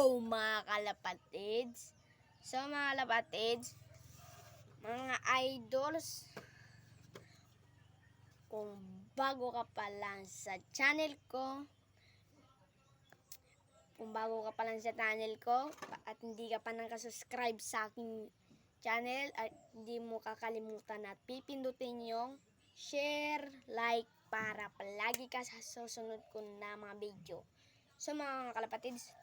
Hello mga kalapatids. So mga kalapatids, mga idols, kung bago ka pa lang sa channel ko, at hindi ka pa nakasubscribe sa aking channel, at hindi mo kakalimutan at pipindutin yung share, like, para palagi ka sa susunod ko na mga video. So mga kalapatids,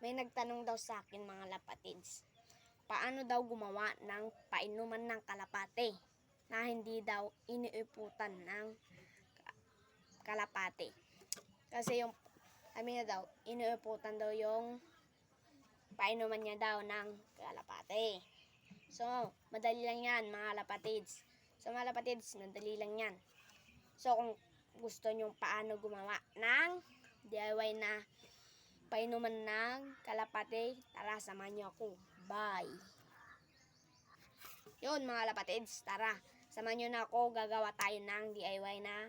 may nagtanong daw sa akin mga kalapatids, paano daw gumawa ng painuman ng kalapate na hindi daw iniiputan ng kalapate. Kasi yung sabi niya daw, iniiputan daw yung painuman niya daw ng kalapate. So, madali lang yan mga kalapatids. So mga kalapatids, madali lang yan. So kung gusto nyo paano gumawa ng DIY na painuman ng kalapate, tara samahan nyo ako. Bye! Yun mga kalapatids, tara samahan nyo na ako. Gagawa tayo ng DIY na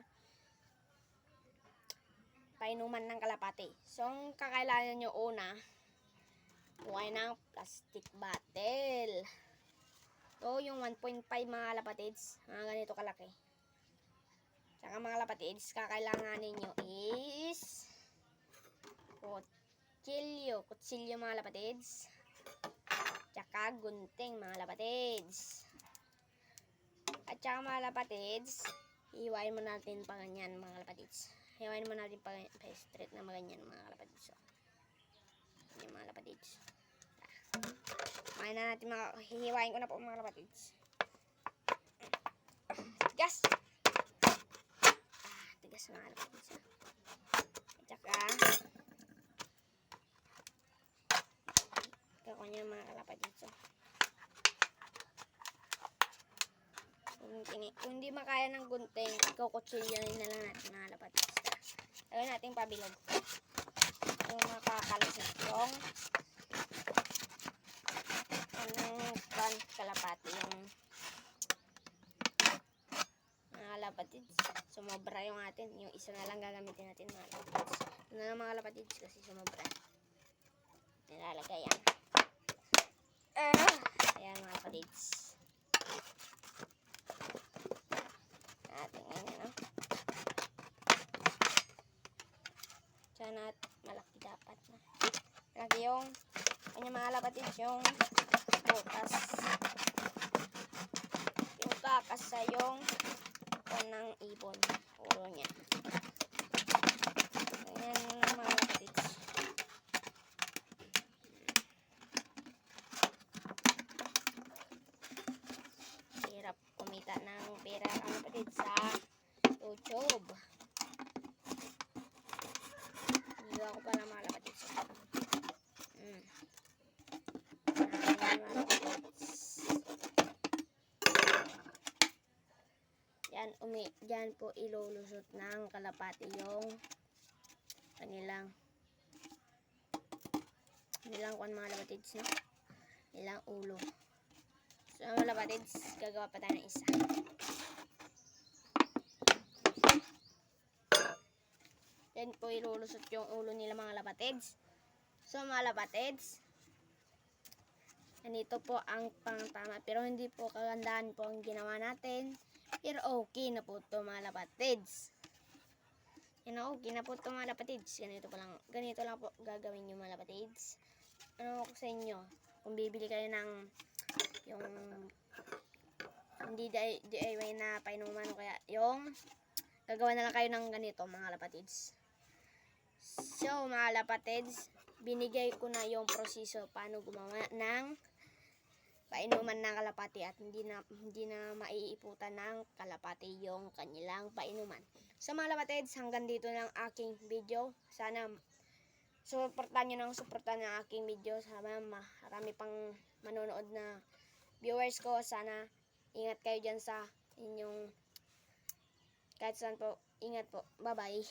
painuman ng kalapate. So ang kakailangan nyo una, buhay ng plastic bottle. Ito yung 1.5 mga kalapatids, mga ganito kalaki. Saka mga kalapatids, kakailanganin nyo is kutsilyo mga kalapatids, tsaka gunting mga kalapatids. At tsaka mga kalapatids, hiwain mo natin pa ganyan mga kalapatids. Hiwain mo natin pa straight na maganyan mga kalapatids. So, yan mga kalapatids. Hiwain na natin hihiwain ko na po mga kalapatids. Tigas! Tigas mga kalapatids. At tsaka niya mga kalapatids. Kung hindi makaya ng gunting, kukutsilyoin na lang natin mga kalapatids. Lagyan natin pabilog yung makakalasip yung kalapati, yung mga kalapatids. Sumobra yung atin, yung isa na lang gagamitin natin mga kalapatids. Ito na lang mga kalapatids kasi sumobra. Nilalagay yan. Ayan mga kalapatids. Ating ganyan, no? Sana malaki dapat na. Malaki yung kanya mga kalapatids, yung butas. Yung kakas sa yung ng ibon. Ulo niya. Ayan mga kalapatids. Hirap kumita ng pera mga kalapatids sa YouTube. Hindi ako pala mga kalapatids. Diyan po ilulusot ng kalapati yung kanilang kuwan mga kalapatids, no? Nilang ulo. So mga kalapatids, gagawa pa tayo ng isa. Diyan po ilulusot yung ulo nila mga kalapatids. So mga kalapatids, ganito po ang pangtama, pero hindi po kagandahan po ang ginawa natin. Pero okay na po ito mga kalapatids. Okay na po ito mga kalapatids. Ganito lang po gagawin nyo mga kalapatids. Ano ko sa inyo, kung bibili kayo ng yung hindi DIY na painuman, o kaya yung gagawa na lang kayo ng ganito mga kalapatids. So mga kalapatids, binigay ko na yung proseso paano gumawa ng painuman ng kalapati at hindi na maiiputan ng kalapati yung kanilang painuman. So mga kalapatids, hanggang dito lang aking video. Sana suportahan nyo ng aking video. Sana marami pang manonood na viewers ko. Sana ingat kayo dyan sa inyong kahit saan po. Ingat po. Bye bye.